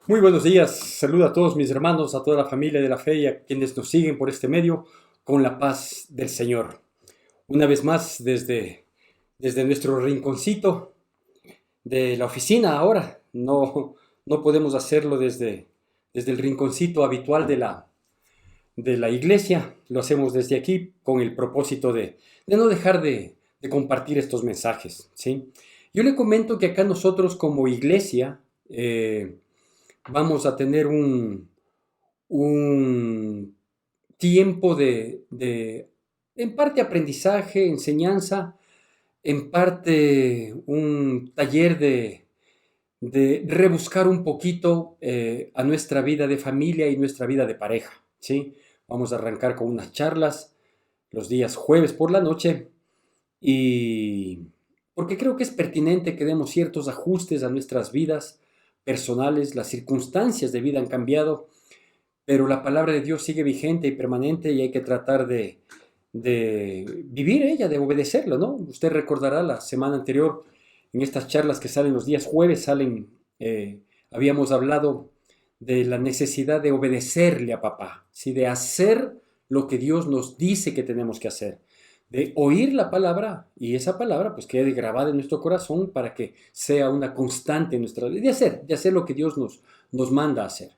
Muy buenos días, saludo a todos mis hermanos, a toda la familia de la fe y a quienes nos siguen por este medio con la paz del Señor. Una vez más desde nuestro rinconcito de la oficina ahora, no podemos hacerlo desde el rinconcito habitual de la iglesia, lo hacemos desde aquí con el propósito de no dejar de compartir estos mensajes, ¿sí? Yo le comento que acá nosotros como iglesia, vamos a tener un tiempo en parte aprendizaje, enseñanza, en parte un taller de rebuscar un poquito a nuestra vida de familia y nuestra vida de pareja, ¿sí? Vamos a arrancar con unas charlas los días jueves por la noche y porque creo que es pertinente que demos ciertos ajustes a nuestras vidas personales, las circunstancias de vida han cambiado, pero la palabra de Dios sigue vigente y permanente y hay que tratar de vivir ella, de obedecerla, ¿no? Usted recordará la semana anterior, en estas charlas que salen los días jueves, habíamos hablado de la necesidad de obedecerle a papá, ¿sí? De hacer lo que Dios nos dice que tenemos que hacer, de oír la palabra y esa palabra pues quede grabada en nuestro corazón para que sea una constante en nuestra vida, de hacer lo que Dios nos manda a hacer.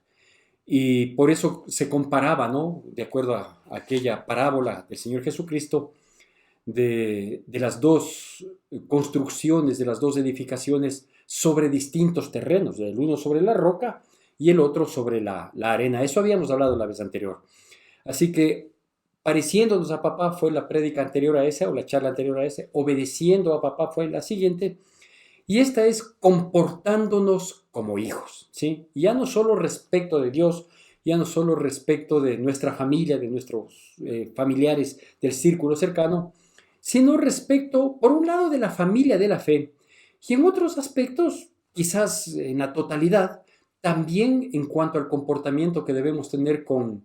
Y por eso se comparaba, ¿no? De acuerdo a aquella parábola del Señor Jesucristo, de las dos construcciones, de las dos edificaciones sobre distintos terrenos, el uno sobre la roca y el otro sobre la arena. Eso habíamos hablado la vez anterior. Así que pareciéndonos a papá fue la prédica anterior a esa o la charla anterior a esa, obedeciendo a papá fue la siguiente, y esta es comportándonos como hijos, ¿sí? Ya no solo respecto de Dios, ya no solo respecto de nuestra familia, de nuestros familiares del círculo cercano, sino respecto, por un lado, de la familia de la fe, y en otros aspectos, quizás en la totalidad, también en cuanto al comportamiento que debemos tener con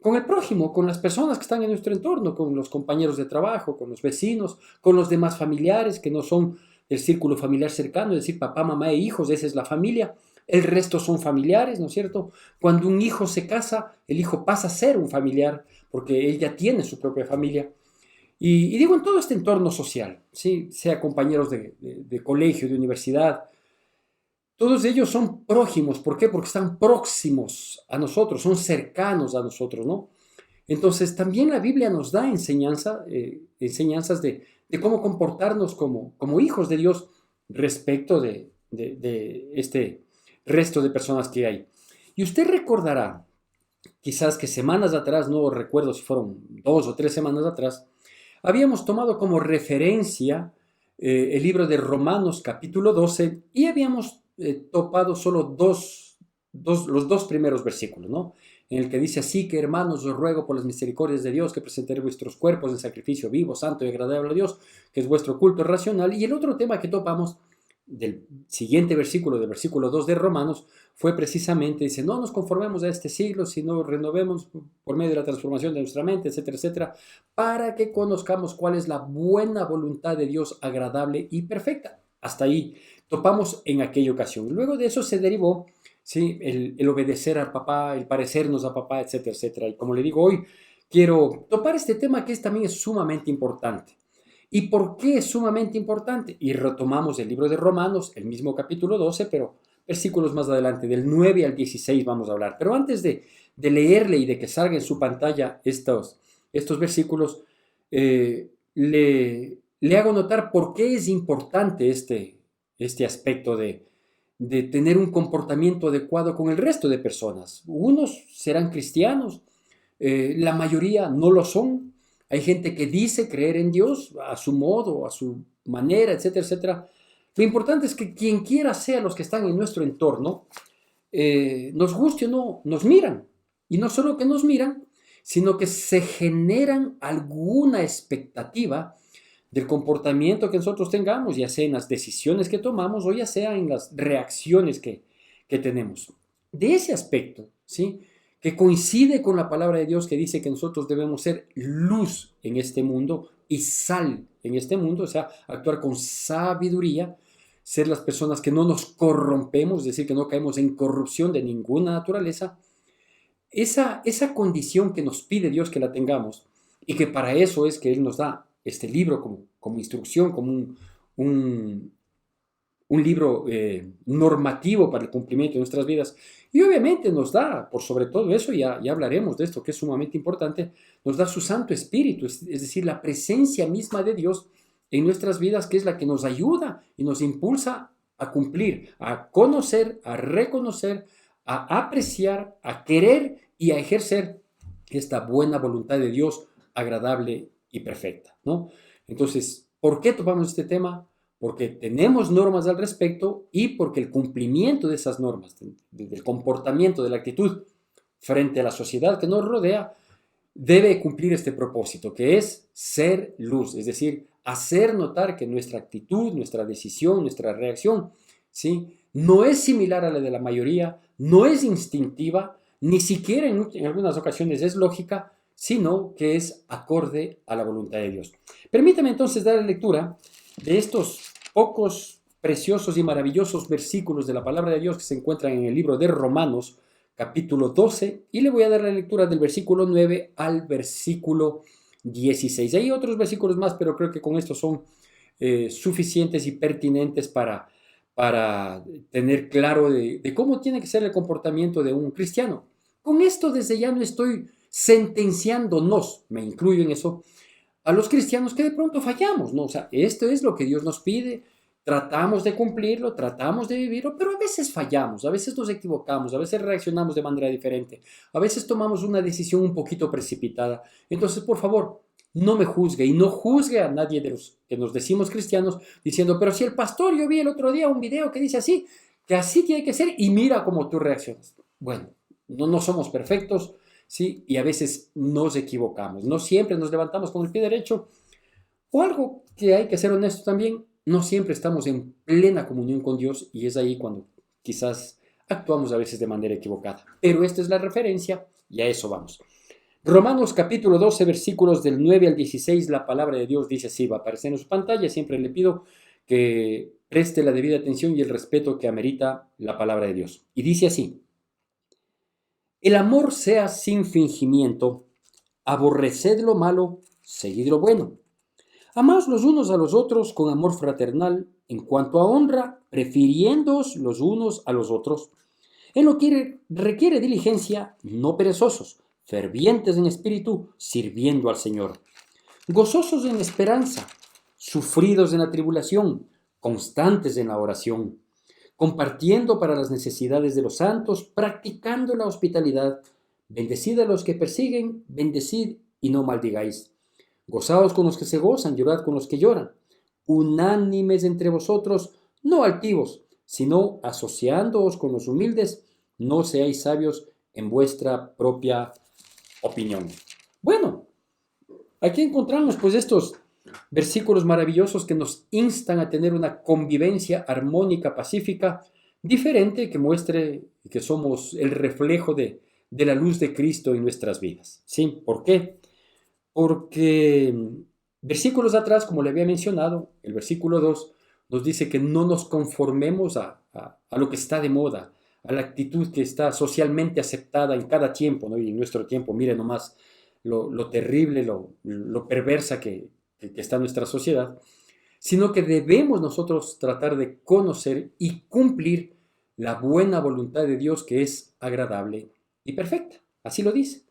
el prójimo, con las personas que están en nuestro entorno, con los compañeros de trabajo, con los vecinos, con los demás familiares que no son del círculo familiar cercano, es decir, papá, mamá e hijos, esa es la familia. El resto son familiares, ¿no es cierto? Cuando un hijo se casa, el hijo pasa a ser un familiar, porque él ya tiene su propia familia. Y digo, en todo este entorno social, ¿sí? Sea compañeros de colegio, de universidad, todos ellos son prójimos. ¿Por qué? Porque están próximos a nosotros, son cercanos a nosotros, ¿no? Entonces, también la Biblia nos da enseñanzas de cómo comportarnos como hijos de Dios respecto de este resto de personas que hay. Y usted recordará, quizás que semanas atrás, no recuerdo si fueron 2 o 3 semanas atrás, habíamos tomado como referencia el libro de Romanos capítulo 12 y habíamos topado solo los dos primeros versículos, ¿no? En el que dice así que hermanos os ruego por las misericordias de Dios que presentéis vuestros cuerpos en sacrificio vivo, santo y agradable a Dios, que es vuestro culto racional. Y el otro tema que topamos del siguiente versículo, del versículo 2 de Romanos, fue precisamente, dice, no nos conformemos a este siglo, sino renovemos por medio de la transformación de nuestra mente, etcétera, etcétera, para que conozcamos cuál es la buena voluntad de Dios agradable y perfecta. Hasta ahí topamos en aquella ocasión. Luego de eso se derivó, ¿sí? El obedecer al papá, el parecernos a papá, etcétera, etcétera. Y como le digo hoy, quiero topar este tema que también es sumamente importante. ¿Y por qué es sumamente importante? Y retomamos el libro de Romanos, el mismo capítulo 12, pero versículos más adelante, del 9 al 16 vamos a hablar. Pero antes de leerle y de que salga en su pantalla estos versículos, le hago notar por qué es importante este aspecto de tener un comportamiento adecuado con el resto de personas. Unos serán cristianos, la mayoría no lo son. Hay gente que dice creer en Dios a su modo, a su manera, etcétera, etcétera. Lo importante es que quien quiera sea los que están en nuestro entorno, nos guste o no, nos miran. Y no solo que nos miran, sino que se generan alguna expectativa del comportamiento que nosotros tengamos, ya sea en las decisiones que tomamos o ya sea en las reacciones que tenemos. De ese aspecto, ¿sí? Que coincide con la palabra de Dios que dice que nosotros debemos ser luz en este mundo y sal en este mundo, o sea, actuar con sabiduría. ser las personas que no nos corrompemos, es decir, que no caemos en corrupción de ninguna naturaleza. Esa condición que nos pide Dios que la tengamos, y que para eso es que Él nos da este libro como instrucción, como un libro normativo para el cumplimiento de nuestras vidas. Y obviamente nos da, por sobre todo eso, ya hablaremos de esto que es sumamente importante, nos da su Santo Espíritu, es decir, la presencia misma de Dios en nuestras vidas, que es la que nos ayuda y nos impulsa a cumplir, a conocer, a reconocer, a apreciar, a querer y a ejercer esta buena voluntad de Dios agradable y perfecta, ¿no? Entonces, ¿por qué tomamos este tema? Porque tenemos normas al respecto y porque el cumplimiento de esas normas, del comportamiento, de la actitud frente a la sociedad que nos rodea, debe cumplir este propósito, que es ser luz, es decir, hacer notar que nuestra actitud, nuestra decisión, nuestra reacción, ¿sí?, no es similar a la de la mayoría, no es instintiva, ni siquiera en algunas ocasiones es lógica, sino que es acorde a la voluntad de Dios. Permítame entonces dar lectura de estos pocos preciosos y maravillosos versículos de la palabra de Dios que se encuentran en el libro de Romanos, capítulo 12, y le voy a dar la lectura del versículo 9 al versículo 16. Hay otros versículos más, pero creo que con estos son suficientes y pertinentes para tener claro de cómo tiene que ser el comportamiento de un cristiano. Con esto desde ya no estoy sentenciándonos, me incluyo en eso, a los cristianos que de pronto fallamos, ¿no? O sea, esto es lo que Dios nos pide, tratamos de cumplirlo, tratamos de vivirlo, pero a veces fallamos, a veces nos equivocamos, a veces reaccionamos de manera diferente, a veces tomamos una decisión un poquito precipitada. Entonces, por favor, no me juzgue y no juzgue a nadie de los que nos decimos cristianos diciendo, pero si el pastor, yo vi el otro día un video que dice así, que así tiene que ser y mira cómo tú reaccionas. Bueno, no somos perfectos, ¿sí? Y a veces nos equivocamos, no siempre nos levantamos con el pie derecho, o algo que hay que ser honesto también, no siempre estamos en plena comunión con Dios y es ahí cuando quizás actuamos a veces de manera equivocada. Pero esta es la referencia y a eso vamos. Romanos capítulo 12, versículos del 9 al 16, la palabra de Dios dice así, va a aparecer en su pantalla, siempre le pido que preste la debida atención y el respeto que amerita la palabra de Dios. Y dice así, el amor sea sin fingimiento, aborreced lo malo, seguid lo bueno. Amaos los unos a los otros con amor fraternal, en cuanto a honra, prefiriéndoos los unos a los otros. En lo que requiere diligencia, no perezosos, fervientes en espíritu, sirviendo al Señor. Gozosos en esperanza, sufridos en la tribulación, constantes en la oración, compartiendo para las necesidades de los santos, practicando la hospitalidad. Bendecid a los que persiguen, bendecid y no maldigáis. Gozaos con los que se gozan, llorad con los que lloran. Unánimes entre vosotros, no altivos, sino asociándoos con los humildes, no seáis sabios en vuestra propia opinión. Bueno, aquí encontramos pues estos versículos maravillosos que nos instan a tener una convivencia armónica, pacífica, diferente, que muestre que somos el reflejo de la luz de Cristo en nuestras vidas. ¿Sí? ¿Por qué? Porque versículos atrás, como le había mencionado, el versículo 2 nos dice que no nos conformemos a lo que está de moda, a la actitud que está socialmente aceptada en cada tiempo, ¿no? Y en nuestro tiempo, mire nomás lo terrible, lo perversa que está nuestra sociedad, sino que debemos nosotros tratar de conocer y cumplir la buena voluntad de Dios que es agradable y perfecta. Así lo dice.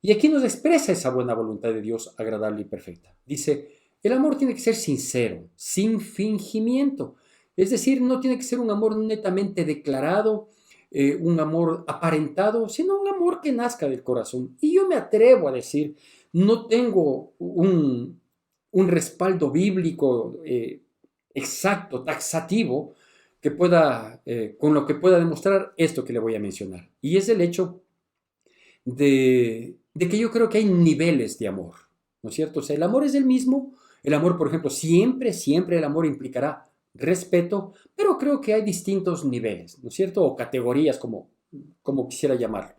Y aquí nos expresa esa buena voluntad de Dios agradable y perfecta. Dice, el amor tiene que ser sincero, sin fingimiento. Es decir, no tiene que ser un amor netamente declarado, un amor aparentado, sino un amor que nazca del corazón. Y yo me atrevo a decir, no tengo un respaldo bíblico exacto, taxativo, que pueda, con lo que pueda demostrar esto que le voy a mencionar. Y es el hecho de que yo creo que hay niveles de amor, ¿no es cierto? O sea, el amor es el mismo. El amor, por ejemplo, siempre el amor implicará respeto, pero creo que hay distintos niveles, ¿no es cierto? O categorías, como quisiera llamarlo.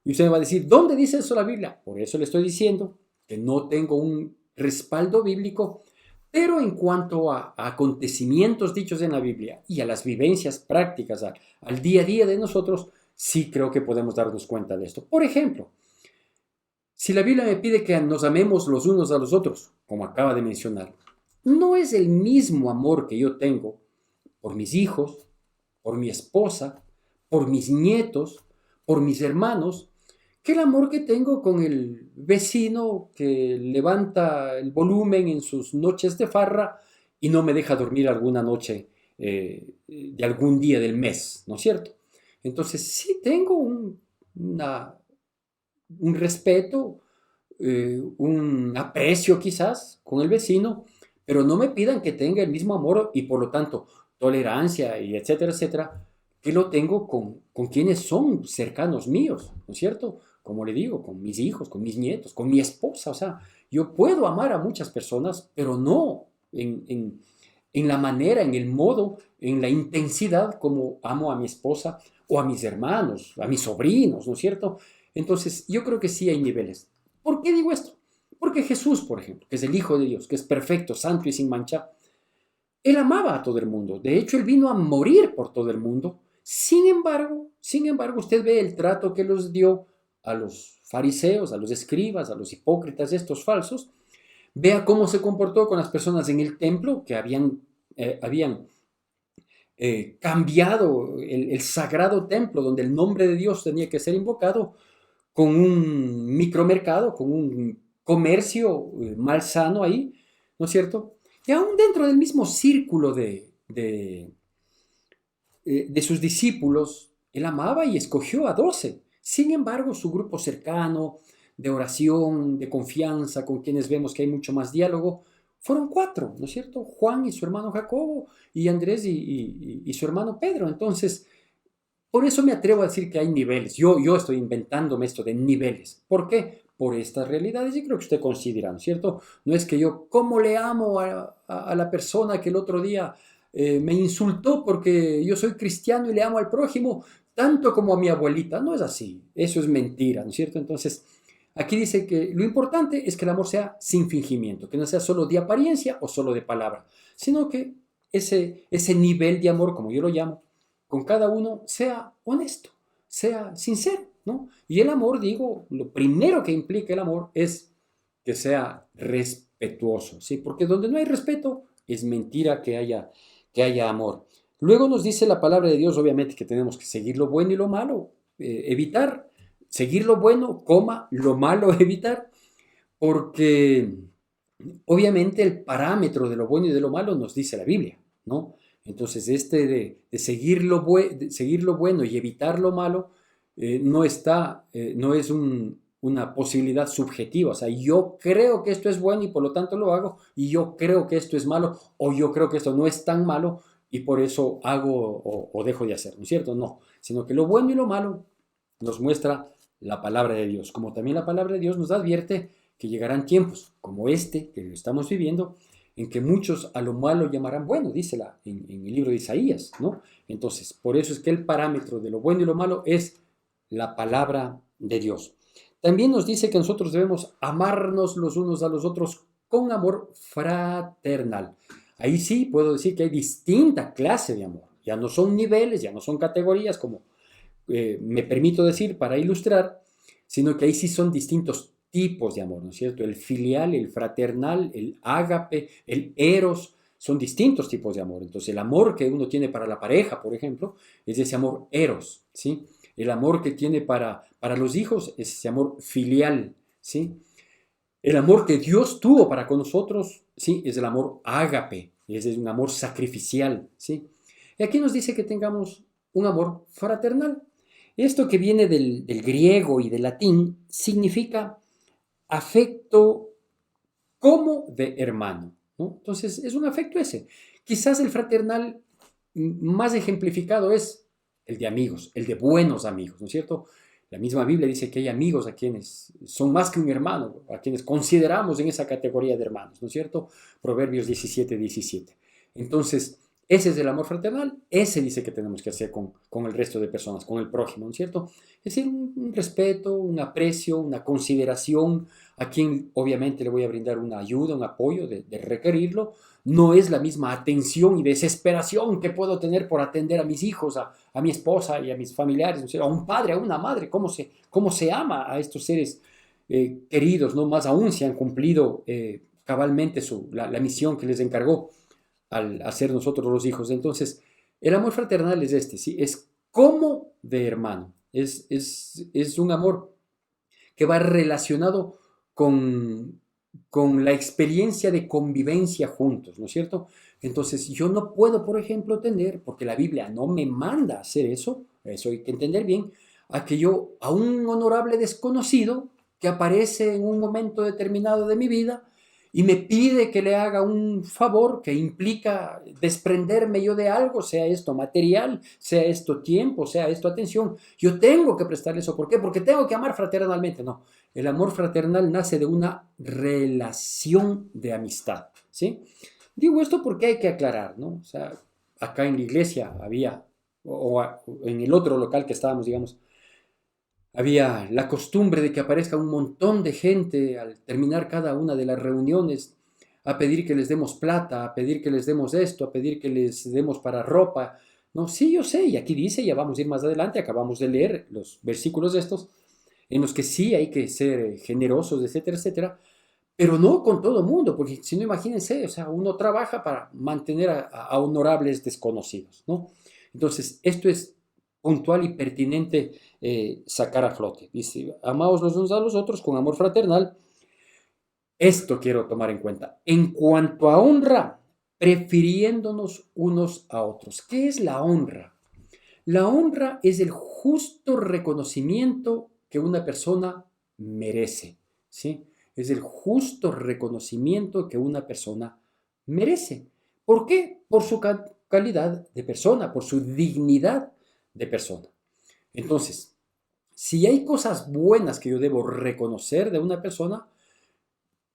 Y usted me va a decir, ¿dónde dice eso la Biblia? Por eso le estoy diciendo que no tengo un respaldo bíblico, Pero en cuanto a acontecimientos dichos en la Biblia y a las vivencias prácticas, al día a día de nosotros, sí creo que podemos darnos cuenta de esto. Por ejemplo, si la Biblia me pide que nos amemos los unos a los otros, como acaba de mencionar, no es el mismo amor que yo tengo por mis hijos, por mi esposa, por mis nietos, por mis hermanos, que el amor que tengo con el vecino que levanta el volumen en sus noches de farra y no me deja dormir alguna noche de algún día del mes, ¿no es cierto? Entonces sí tengo un respeto, un aprecio quizás con el vecino, pero no me pidan que tenga el mismo amor y por lo tanto tolerancia y etcétera, etcétera, que lo tengo con quienes son cercanos míos, ¿no es cierto? Como le digo, con mis hijos, con mis nietos, con mi esposa. O sea, yo puedo amar a muchas personas, pero no en la manera, en el modo, en la intensidad como amo a mi esposa o a mis hermanos, a mis sobrinos, ¿no es cierto? Entonces, yo creo que sí hay niveles. ¿Por qué digo esto? Porque Jesús, por ejemplo, que es el Hijo de Dios, que es perfecto, santo y sin mancha, él amaba a todo el mundo. De hecho, él vino a morir por todo el mundo. Sin embargo, usted ve el trato que los dio a los fariseos, a los escribas, a los hipócritas, estos falsos. Vea cómo se comportó con las personas en el templo que habían cambiado el sagrado templo donde el nombre de Dios tenía que ser invocado con un micromercado, con un comercio malsano ahí, ¿no es cierto? Y aún dentro del mismo círculo de sus discípulos, él amaba y escogió a 12. Sin embargo, su grupo cercano, de oración, de confianza, con quienes vemos que hay mucho más diálogo, fueron 4, ¿no es cierto? Juan y su hermano Jacobo, y Andrés y su hermano Pedro. Entonces, por eso me atrevo a decir que hay niveles. Yo estoy inventándome esto de niveles. ¿Por qué? Por estas realidades y creo que usted considera, ¿no es cierto? No es que yo, ¿cómo le amo a la persona que el otro día me insultó porque yo soy cristiano y le amo al prójimo tanto como a mi abuelita? No es así. Eso es mentira, ¿no es cierto? Entonces, aquí dice que lo importante es que el amor sea sin fingimiento, que no sea solo de apariencia o solo de palabra, sino que ese nivel de amor, como yo lo llamo, con cada uno sea honesto, sea sincero, ¿no? Y el amor, digo, lo primero que implica el amor es que sea respetuoso, ¿sí? Porque donde no hay respeto, es mentira que haya amor. Luego nos dice la palabra de Dios, obviamente, que tenemos que seguir lo bueno y lo malo, evitar, seguir lo bueno, lo malo evitar, porque obviamente el parámetro de lo bueno y de lo malo nos dice la Biblia, ¿no? Entonces, de seguir lo bueno y evitar lo malo no es una posibilidad subjetiva. O sea, yo creo que esto es bueno y por lo tanto lo hago, y yo creo que esto es malo, o yo creo que esto no es tan malo y por eso hago o dejo de hacer, ¿no es cierto? No, sino que lo bueno y lo malo nos muestra la palabra de Dios, como también la palabra de Dios nos advierte que llegarán tiempos como este que lo estamos viviendo, en que muchos a lo malo llamarán bueno, dice en el libro de Isaías, ¿no? Entonces, por eso es que el parámetro de lo bueno y lo malo es la palabra de Dios. También nos dice que nosotros debemos amarnos los unos a los otros con amor fraternal. Ahí sí puedo decir que hay distinta clase de amor. Ya no son niveles, ya no son categorías, como me permito decir para ilustrar, sino que ahí sí son distintos tipos de amor, ¿no es cierto? El filial, el fraternal, el ágape, el eros, son distintos tipos de amor. Entonces, el amor que uno tiene para la pareja, por ejemplo, es ese amor eros, ¿sí? El amor que tiene para los hijos es ese amor filial, ¿sí? El amor que Dios tuvo para con nosotros, ¿sí? Es el amor ágape, es un amor sacrificial, ¿sí? Y aquí nos dice que tengamos un amor fraternal. Esto que viene del griego y del latín significa afecto como de hermano, ¿no? Entonces, es un afecto ese. Quizás el fraternal más ejemplificado es el de amigos, el de buenos amigos, ¿no es cierto? La misma Biblia dice que hay amigos a quienes son más que un hermano, a quienes consideramos en esa categoría de hermanos, ¿no es cierto? Proverbios 17:17. Entonces, ese es el amor fraternal, ese dice que tenemos que hacer con el resto de personas, con el prójimo, ¿no es cierto? Es decir, un respeto, un aprecio, una consideración a quien obviamente le voy a brindar una ayuda, un apoyo de requerirlo. No es la misma atención y desesperación que puedo tener por atender a mis hijos, a mi esposa y a mis familiares, ¿no? A un padre, a una madre, cómo se ama a estos seres queridos, ¿no? Más aún si han cumplido cabalmente la misión que les encargó al hacer nosotros los hijos. Entonces, el amor fraternal es este, ¿sí? Es como de hermano. Es un amor que va relacionado con, con la experiencia de convivencia juntos, ¿no es cierto? Entonces, yo no puedo, por ejemplo, tener, porque la Biblia no me manda a hacer eso hay que entender bien, a un honorable desconocido que aparece en un momento determinado de mi vida y me pide que le haga un favor que implica desprenderme yo de algo, sea esto material, sea esto tiempo, sea esto atención. Yo tengo que prestarle eso. ¿Por qué? Porque tengo que amar fraternalmente. No, el amor fraternal nace de una relación de amistad, ¿sí? Digo esto porque hay que aclarar, ¿no? O sea, acá en la iglesia había, o en el otro local que estábamos, digamos, había la costumbre de que aparezca un montón de gente al terminar cada una de las reuniones a pedir que les demos plata, a pedir que les demos esto, a pedir que les demos para ropa. No, sí, yo sé, y aquí dice, ya vamos a ir más adelante, acabamos de leer los versículos de estos, en los que sí hay que ser generosos, etcétera, etcétera, pero no con todo el mundo, porque si no, imagínense, o sea, uno trabaja para mantener a honorables desconocidos, ¿no? Entonces, esto es puntual y pertinente sacar a flote. Dice, amaos los unos a los otros con amor fraternal. Esto quiero tomar en cuenta. En cuanto a honra, prefiriéndonos unos a otros. ¿Qué es la honra? La honra es el justo reconocimiento que una persona merece, ¿sí? Es el justo reconocimiento que una persona merece. ¿Por qué? Por su calidad de persona, por su dignidad de persona. Entonces, si hay cosas buenas que yo debo reconocer de una persona,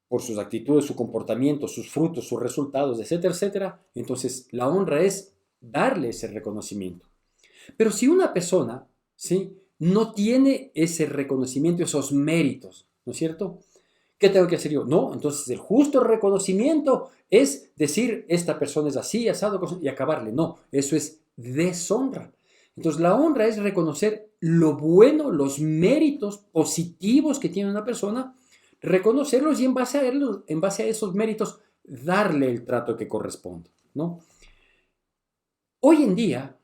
por sus actitudes, su comportamiento, sus frutos, sus resultados, etcétera, etcétera, entonces la honra es darle ese reconocimiento. Pero si una persona, ¿sí?, no tiene ese reconocimiento, esos méritos, ¿no es cierto? ¿Qué tengo que hacer yo? No, entonces el justo reconocimiento es decir, esta persona es así, asado, y acabarle. No, eso es deshonra. Entonces la honra es reconocer lo bueno, los méritos positivos que tiene una persona, reconocerlos y en base a esos méritos, darle el trato que corresponde, ¿no? Hoy en día,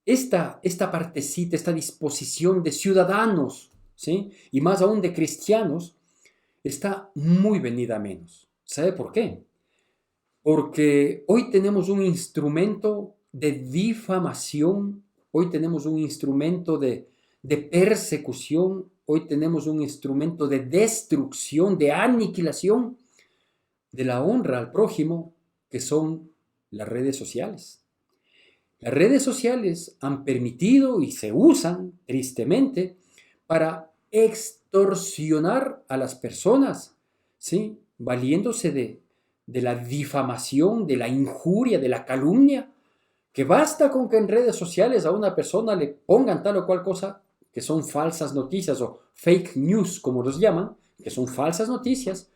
esta partecita, esta disposición de ciudadanos, ¿sí?, y más aún de cristianos, está muy venida a menos. ¿Sabe por qué? Porque hoy tenemos un instrumento de difamación, hoy tenemos un instrumento de persecución, hoy tenemos un instrumento de destrucción, de aniquilación de la honra al prójimo, que son las redes sociales. Las redes sociales han permitido y se usan tristemente para extorsionar a las personas, ¿sí?, valiéndose de la difamación, de la injuria, de la calumnia, que basta con que en redes sociales a una persona le pongan tal o cual cosa, que son falsas noticias o fake news, como los llaman, que son falsas noticias,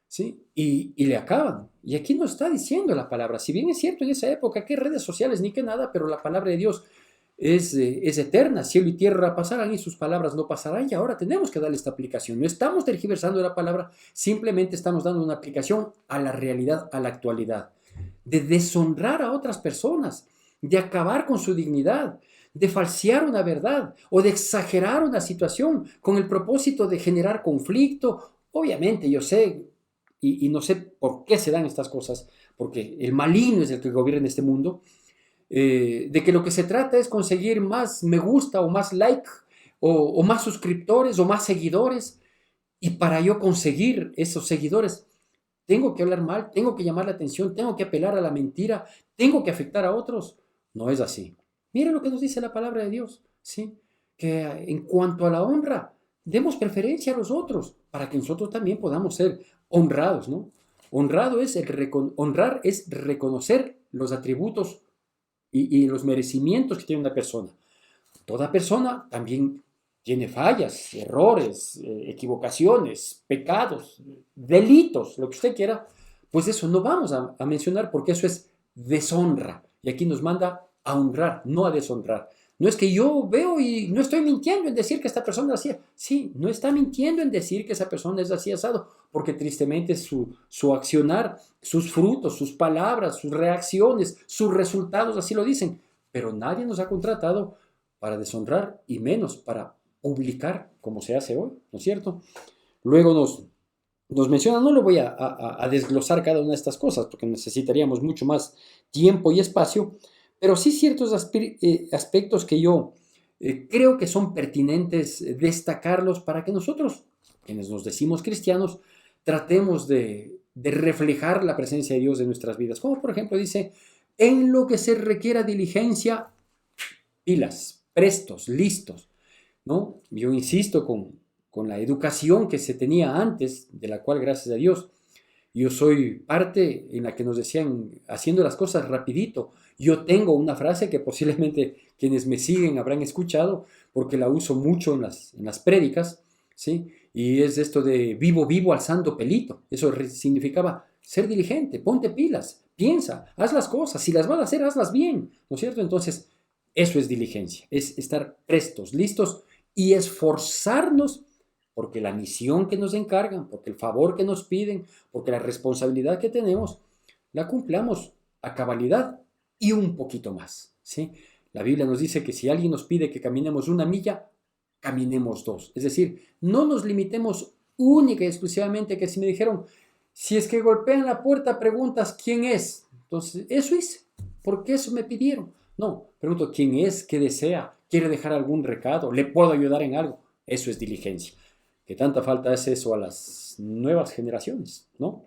¿sí?, y le acaban. Y aquí no está diciendo la palabra. Si bien es cierto en esa época que redes sociales ni que nada, pero la palabra de Dios es eterna. Cielo y tierra pasarán y sus palabras no pasarán. Y ahora tenemos que darle esta aplicación. No estamos tergiversando la palabra, simplemente estamos dando una aplicación a la realidad, a la actualidad. De deshonrar a otras personas, de acabar con su dignidad, de falsear una verdad o de exagerar una situación con el propósito de generar conflicto. Obviamente, yo sé, y no sé por qué se dan estas cosas, porque el maligno es el que gobierna este mundo, de que lo que se trata es conseguir más me gusta o más like o más suscriptores o más seguidores, y para yo conseguir esos seguidores tengo que hablar mal, tengo que llamar la atención, tengo que apelar a la mentira, tengo que afectar a otros. No es así. Mire lo que nos dice la palabra de Dios, ¿sí? Que en cuanto a la honra, demos preferencia a los otros para que nosotros también podamos ser honrados, ¿no? Honrar es reconocer los atributos y los merecimientos que tiene una persona. Toda persona también tiene fallas, errores, equivocaciones, pecados, delitos, lo que usted quiera, pues eso no vamos a mencionar porque eso es deshonra. Y aquí nos manda a honrar, no a deshonrar. No es que yo veo y no estoy mintiendo en decir que esta persona es así. Sí, no está mintiendo en decir que esa persona es así asado, porque tristemente su accionar, sus frutos, sus palabras, sus reacciones, sus resultados así lo dicen. Pero nadie nos ha contratado para deshonrar y menos para publicar como se hace hoy, ¿no es cierto? Luego nos menciona, no lo voy a desglosar cada una de estas cosas porque necesitaríamos mucho más tiempo y espacio, pero sí ciertos aspectos que yo creo que son pertinentes destacarlos para que nosotros, quienes nos decimos cristianos, tratemos de reflejar la presencia de Dios en nuestras vidas. Como por ejemplo dice, en lo que se requiera diligencia, pilas, prestos, listos, ¿no? Yo insisto con la educación que se tenía antes, de la cual gracias a Dios yo soy parte en la que nos decían haciendo las cosas rapidito. Yo tengo una frase que posiblemente quienes me siguen habrán escuchado porque la uso mucho en las prédicas, ¿sí? Y es esto de vivo, vivo alzando pelito. Eso significaba ser diligente, ponte pilas, piensa, haz las cosas. Si las vas a hacer, hazlas bien, ¿no es cierto? Entonces, eso es diligencia, es estar prestos, listos y esforzarnos porque la misión que nos encargan, porque el favor que nos piden, porque la responsabilidad que tenemos, la cumplamos a cabalidad y un poquito más, ¿sí? La Biblia nos dice que si alguien nos pide que caminemos una milla, caminemos dos. Es decir, no nos limitemos única y exclusivamente que si me dijeron, si es que golpean la puerta, preguntas quién es. Entonces, eso hice, porque eso me pidieron. No, pregunto quién es, qué desea, quiere dejar algún recado, le puedo ayudar en algo. Eso es diligencia. Que tanta falta es eso a las nuevas generaciones, ¿no?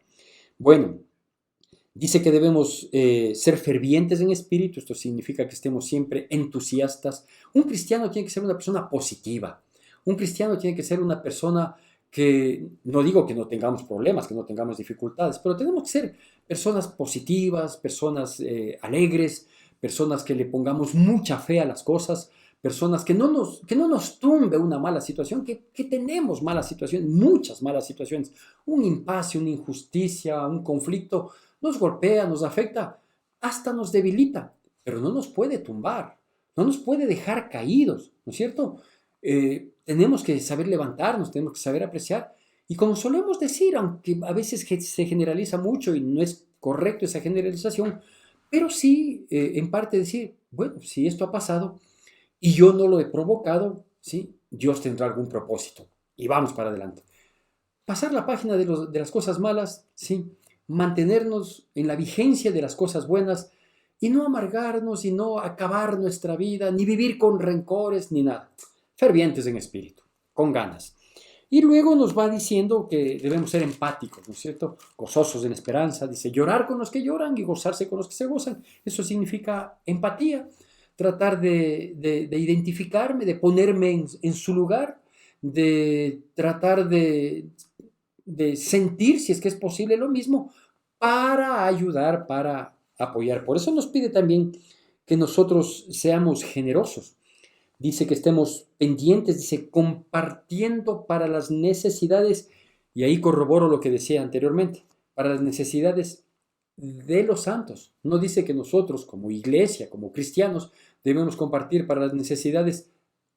Bueno, dice que debemos ser fervientes en espíritu, esto significa que estemos siempre entusiastas. Un cristiano tiene que ser una persona positiva, un cristiano tiene que ser una persona que, no digo que no tengamos problemas, que no tengamos dificultades, pero tenemos que ser personas positivas, personas alegres, personas que le pongamos mucha fe a las cosas, personas que no nos tumbe una mala situación, que tenemos malas situaciones, muchas malas situaciones, un impasse, una injusticia, un conflicto, nos golpea, nos afecta, hasta nos debilita, pero no nos puede tumbar, no nos puede dejar caídos, ¿no es cierto? Tenemos que saber levantarnos, tenemos que saber apreciar, y como solemos decir, aunque a veces se generaliza mucho y no es correcto esa generalización, pero sí, en parte decir, bueno, si esto ha pasado y yo no lo he provocado, ¿sí? Dios tendrá algún propósito y vamos para adelante. Pasar la página de las cosas malas, sí, mantenernos en la vigencia de las cosas buenas y no amargarnos y no acabar nuestra vida, ni vivir con rencores, ni nada. Fervientes en espíritu, con ganas. Y luego nos va diciendo que debemos ser empáticos, ¿no es cierto? Gozosos en esperanza, dice, llorar con los que lloran y gozarse con los que se gozan. Eso significa empatía, tratar de identificarme, de ponerme en su lugar, de tratar de sentir, si es que es posible, lo mismo, para ayudar, para apoyar. Por eso nos pide también que nosotros seamos generosos. Dice que estemos pendientes, dice, compartiendo para las necesidades, y ahí corroboro lo que decía anteriormente, para las necesidades de los santos. No dice que nosotros, como iglesia, como cristianos, debemos compartir para las necesidades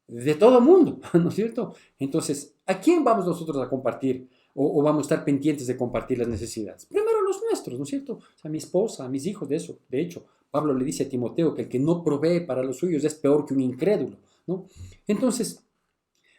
de todo el mundo, ¿no es cierto? Entonces, ¿a quién vamos nosotros a compartir? O vamos a estar pendientes de compartir las necesidades. Primero los nuestros, ¿no es cierto? O sea, a mi esposa, a mis hijos, de eso. De hecho, Pablo le dice a Timoteo que el que no provee para los suyos es peor que un incrédulo, ¿no? Entonces,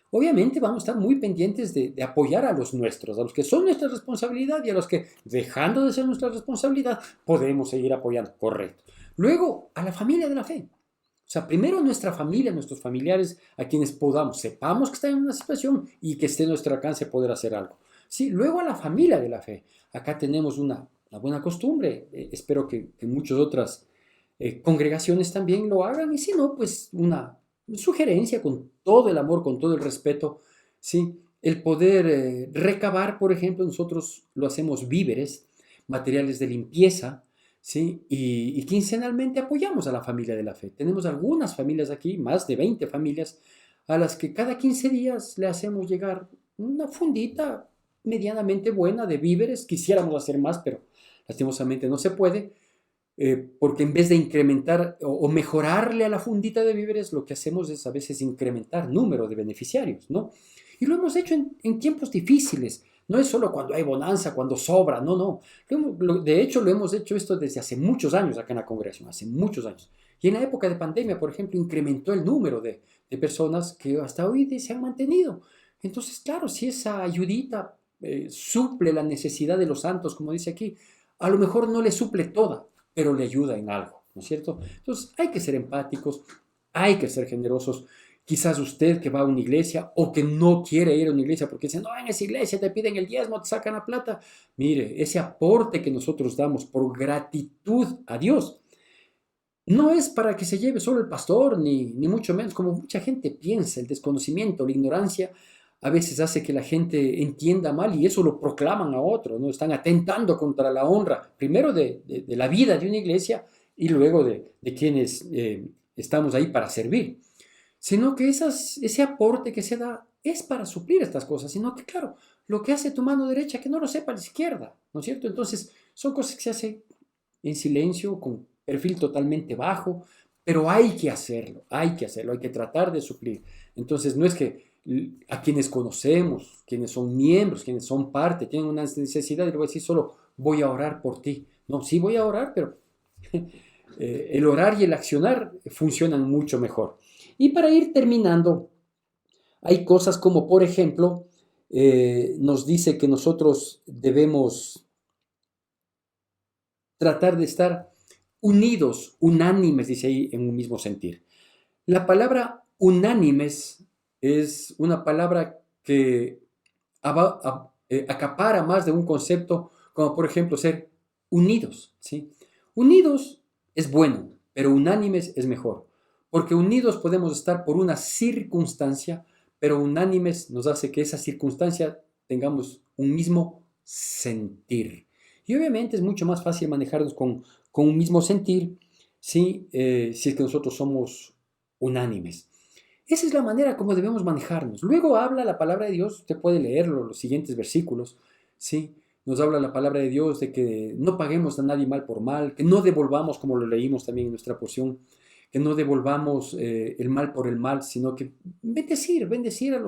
obviamente vamos a estar muy pendientes de apoyar a los nuestros, a los que son nuestra responsabilidad y a los que, dejando de ser nuestra responsabilidad, podemos seguir apoyando. Correcto. Luego, a la familia de la fe. O sea, primero nuestra familia, nuestros familiares, a quienes podamos, sepamos que están en una situación y que esté en nuestro alcance poder hacer algo. Sí, luego a la familia de la fe. Acá tenemos una buena costumbre. Espero que muchas otras congregaciones también lo hagan. Y si no, pues una sugerencia con todo el amor, con todo el respeto. Sí, el poder recabar, por ejemplo, nosotros lo hacemos víveres, materiales de limpieza, ¿sí? Y quincenalmente apoyamos a la familia de la fe. Tenemos algunas familias aquí, más de 20 familias, a las que cada 15 días le hacemos llegar una fundita medianamente buena de víveres. Quisiéramos hacer más, pero lastimosamente no se puede, porque en vez de incrementar o mejorarle a la fundita de víveres, lo que hacemos es a veces incrementar número de beneficiarios, ¿no? Y lo hemos hecho en tiempos difíciles. No es solo cuando hay bonanza, cuando sobra, no, no. De hecho, lo hemos hecho esto desde hace muchos años acá en la congregación, hace muchos años. Y en la época de pandemia, por ejemplo, incrementó el número de personas que hasta hoy se han mantenido. Entonces, claro, si esa ayudita suple la necesidad de los santos, como dice aquí, a lo mejor no le suple toda, pero le ayuda en algo, ¿no es cierto? Entonces, hay que ser empáticos, hay que ser generosos. Quizás usted que va a una iglesia o que no quiere ir a una iglesia porque dice, no, en esa iglesia te piden el diezmo, te sacan la plata. Mire, ese aporte que nosotros damos por gratitud a Dios no es para que se lleve solo el pastor, ni mucho menos, como mucha gente piensa. El desconocimiento, la ignorancia a veces hace que la gente entienda mal y eso lo proclaman a otros, ¿no? Están atentando contra la honra, primero de la vida de una iglesia y luego de quienes estamos ahí para servir. Sino que ese aporte que se da es para suplir estas cosas, sino que, claro, lo que hace tu mano derecha, que no lo sepa la izquierda, ¿no es cierto? Entonces, son cosas que se hacen en silencio, con perfil totalmente bajo, pero hay que hacerlo, hay que tratar de suplir. Entonces, no es que a quienes conocemos, quienes son miembros, quienes son parte, tienen una necesidad, y le voy a decir solo, voy a orar por ti. No, sí voy a orar, pero el orar y el accionar funcionan mucho mejor. Y para ir terminando, hay cosas como, por ejemplo, nos dice que nosotros debemos tratar de estar unidos, unánimes, dice ahí, en un mismo sentir. La palabra unánimes es una palabra que acapara más de un concepto, como por ejemplo ser unidos, ¿sí? Unidos es bueno, pero unánimes es mejor. Porque unidos podemos estar por una circunstancia, pero unánimes nos hace que esa circunstancia tengamos un mismo sentir. Y obviamente es mucho más fácil manejarnos con un mismo sentir si es que nosotros somos unánimes. Esa es la manera como debemos manejarnos. Luego habla la palabra de Dios, usted puede leerlo, los siguientes versículos, ¿sí? Nos habla la palabra de Dios de que no paguemos a nadie mal por mal, que no devolvamos, como lo leímos también en nuestra porción, que no devolvamos el mal por el mal, sino que bendecir a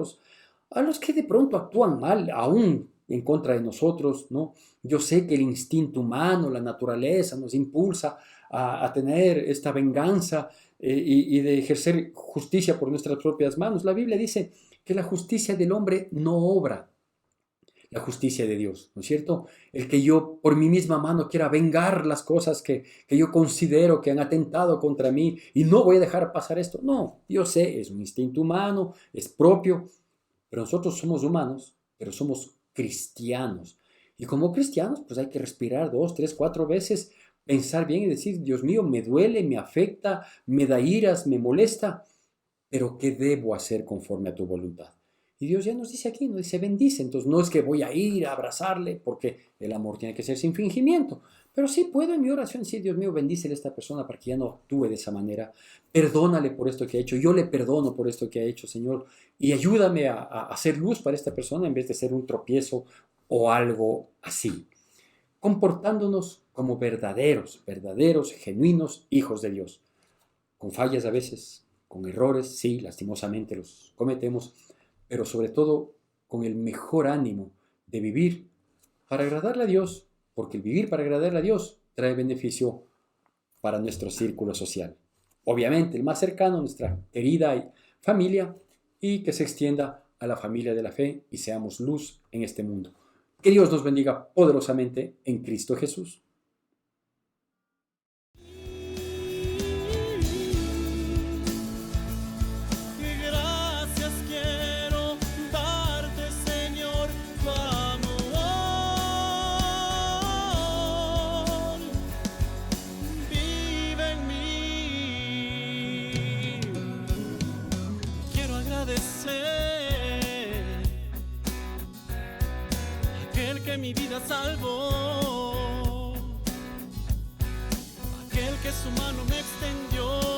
los que de pronto actúan mal, aún en contra de nosotros, ¿no? Yo sé que el instinto humano, la naturaleza, nos impulsa a tener esta venganza y de ejercer justicia por nuestras propias manos. La Biblia dice que la justicia del hombre no obra la justicia de Dios, ¿no es cierto? El que yo por mi misma mano quiera vengar las cosas que yo considero que han atentado contra mí y no voy a dejar pasar esto. No, yo sé, es un instinto humano, es propio, pero nosotros somos humanos, pero somos cristianos. Y como cristianos, pues hay que respirar 2, 3, 4 veces, pensar bien y decir, Dios mío, me duele, me afecta, me da iras, me molesta, pero ¿qué debo hacer conforme a tu voluntad? Y Dios ya nos dice aquí, nos dice bendice. Entonces no es que voy a ir a abrazarle, porque el amor tiene que ser sin fingimiento. Pero sí puedo en mi oración decir, Dios mío, bendícele a esta persona para que ya no actúe de esa manera. Perdónale por esto que ha hecho. Yo le perdono por esto que ha hecho, Señor. Y ayúdame a hacer luz para esta persona en vez de ser un tropiezo o algo así. Comportándonos como verdaderos, genuinos hijos de Dios. Con fallas a veces, con errores, sí, lastimosamente los cometemos, pero sobre todo con el mejor ánimo de vivir para agradarle a Dios, porque el vivir para agradarle a Dios trae beneficio para nuestro círculo social. Obviamente, el más cercano, nuestra querida familia, y que se extienda a la familia de la fe y seamos luz en este mundo. Que Dios nos bendiga poderosamente en Cristo Jesús. Aquel que mi vida salvó, aquel que su mano me extendió.